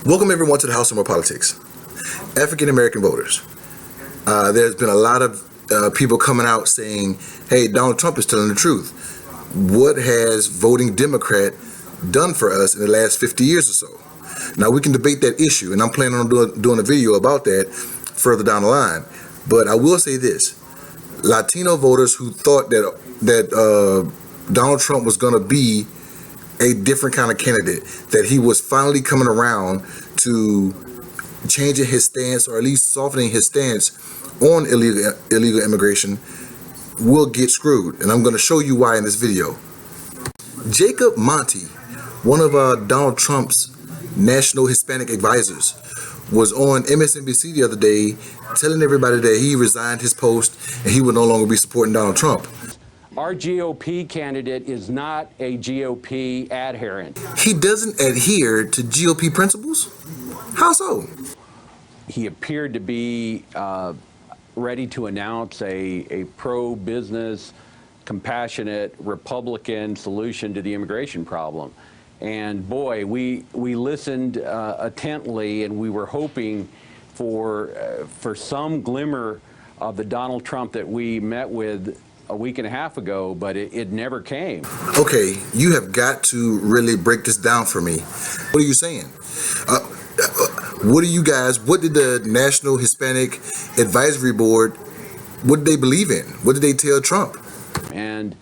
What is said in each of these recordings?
Welcome everyone to the House of More Politics. African American voters. There's been a lot of people coming out saying, hey, Donald Trump is telling the truth. What has voting Democrat done for us in the last 50 years or so? Now we can debate that issue, and I'm planning on doing a video about that further down the line. But I will say this. Latino voters who thought that Donald Trump was going to be a different kind of candidate, that he was finally coming around to changing his stance, or at least softening his stance on illegal immigration, will get screwed. And I'm going to show you why in this video. Jacob Monty, one of Donald Trump's national Hispanic advisors, was on MSNBC the other day telling everybody that he resigned his post and he would no longer be supporting Donald Trump. Our GOP candidate is not a GOP adherent. He doesn't adhere to GOP principles? How so? He appeared to be ready to announce a pro-business, compassionate Republican solution to the immigration problem. And boy, we listened attentively, and we were hoping for some glimmer of the Donald Trump that we met with a week and a half ago, but it never came. Okay, you have got to really break this down for me. What are you saying? What did the National Hispanic Advisory Board, what did they believe in? What did they tell Trump? And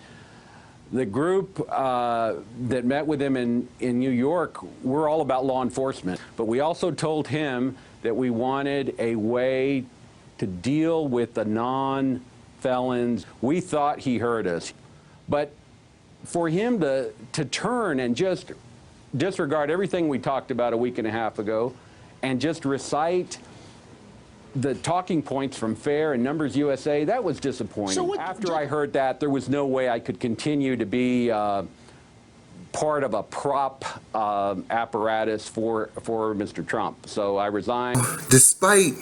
the group that met with him in New York, we're all about law enforcement. But we also told him that we wanted a way to deal with the non-felons. We thought he heard us. But for him to turn and just disregard everything we talked about a week and a half ago and just recite the talking points from FAIR and Numbers USA, that was disappointing. So after I heard that, there was no way I could continue to be part of a prop apparatus for Mr. Trump. So I resigned. Despite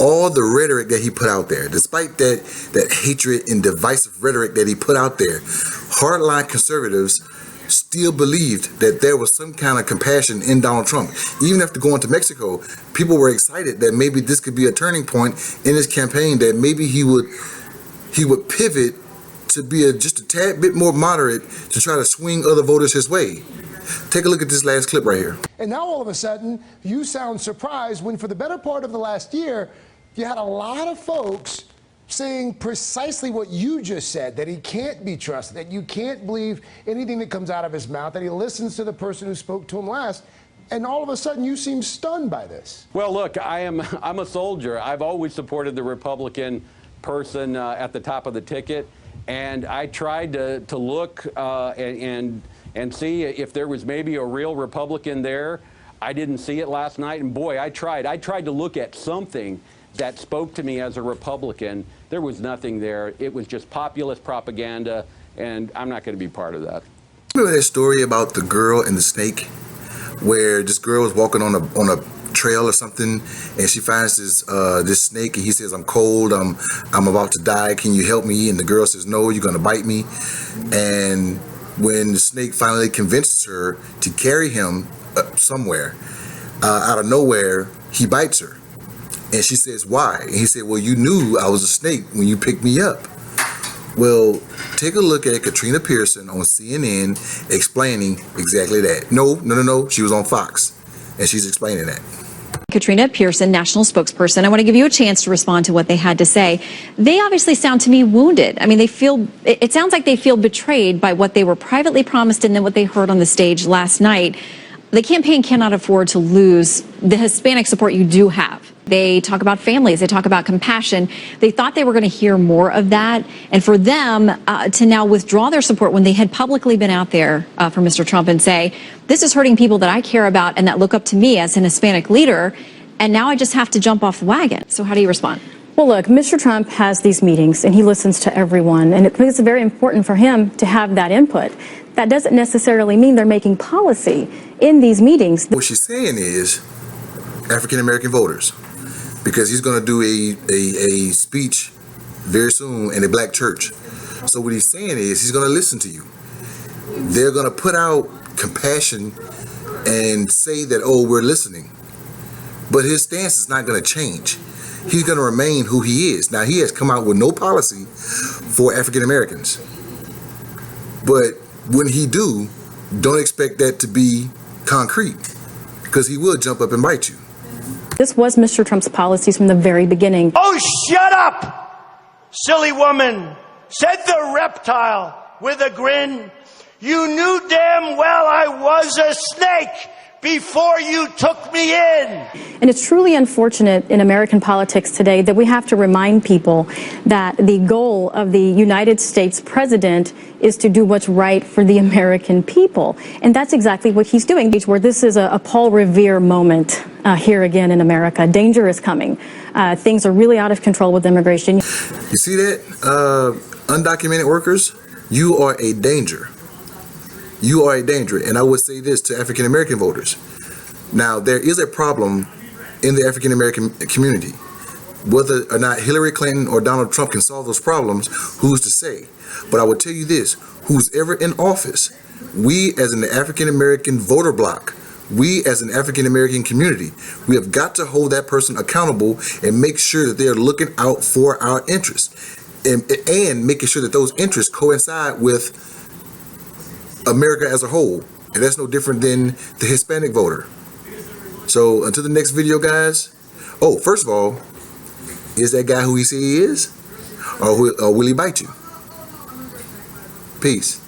all the rhetoric that he put out there, despite that hatred and divisive rhetoric that he put out there, hardline conservatives still believed that there was some kind of compassion in Donald Trump. Even after going to Mexico, people were excited that maybe this could be a turning point in his campaign, that maybe he would pivot to be just a tad bit more moderate to try to swing other voters his way. Take a look at this last clip right here. And now all of a sudden, you sound surprised when for the better part of the last year, you had a lot of folks saying precisely what you just said, that he can't be trusted, that you can't believe anything that comes out of his mouth, that he listens to the person who spoke to him last. And all of a sudden, you seem stunned by this. Well, look, I'm a soldier. I've always supported the Republican person at the top of the ticket. And I tried to look and see if there was maybe a real Republican there. I didn't see it last night. And boy, I tried to look at something that spoke to me as a Republican. There was nothing there. It was just populist propaganda, and I'm not going to be part of that. Remember that story about the girl and the snake, where this girl was walking on a trail or something, and she finds this snake, and he says, "I'm cold. I'm about to die. Can you help me?" And the girl says, "No, you're going to bite me." And when the snake finally convinces her to carry him somewhere, out of nowhere, he bites her. And she says, "Why?" And he said, "Well, you knew I was a snake when you picked me up." Well, take a look at Katrina Pearson on CNN explaining exactly that. No. She was on Fox, and she's explaining that. Katrina Pearson, national spokesperson. I want to give you a chance to respond to what they had to say. They obviously sound to me wounded. I mean, it sounds like they feel betrayed by what they were privately promised and then what they heard on the stage last night. The campaign cannot afford to lose the Hispanic support you do have. They talk about families. They talk about compassion. They thought they were going to hear more of that. And for them to now withdraw their support when they had publicly been out there for Mr. Trump and say, this is hurting people that I care about and that look up to me as an Hispanic leader, and now I just have to jump off the wagon. So how do you respond? Well, look, Mr. Trump has these meetings and he listens to everyone, and it's very important for him to have that input. That doesn't necessarily mean they're making policy in these meetings. What she's saying is African American voters, because he's going to do a speech very soon in a black church. So what he's saying is he's going to listen to you. They're going to put out compassion and say that, oh, we're listening. But his stance is not going to change. He's going to remain who he is. Now, he has come out with no policy for African Americans. But when he do, don't expect that to be concrete, because he will jump up and bite you. This was Mr. Trump's policies from the very beginning. Oh, shut up, silly woman, said the reptile with a grin. You knew damn well I was a snake before you took me in. And it's truly unfortunate in American politics today that we have to remind people that the goal of the United States president is to do what's right for the American people. And that's exactly what he's doing. Where this is a Paul Revere moment here again in America. Danger is coming. Things are really out of control with immigration. You see that? Undocumented workers, you are a danger. You are a danger. And I would say this to African American voters. Now, there is a problem in the African American community. Whether or not Hillary Clinton or Donald Trump can solve those problems, who's to say? But I will tell you this, who's ever in office, we as an African American voter bloc, we as an African American community, we have got to hold that person accountable and make sure that they're looking out for our interests, and making sure that those interests coincide with America as a whole. And that's no different than the Hispanic voter. So until the next video, guys. Oh, first of all, is that guy who he says he is? Or will he bite you? Peace.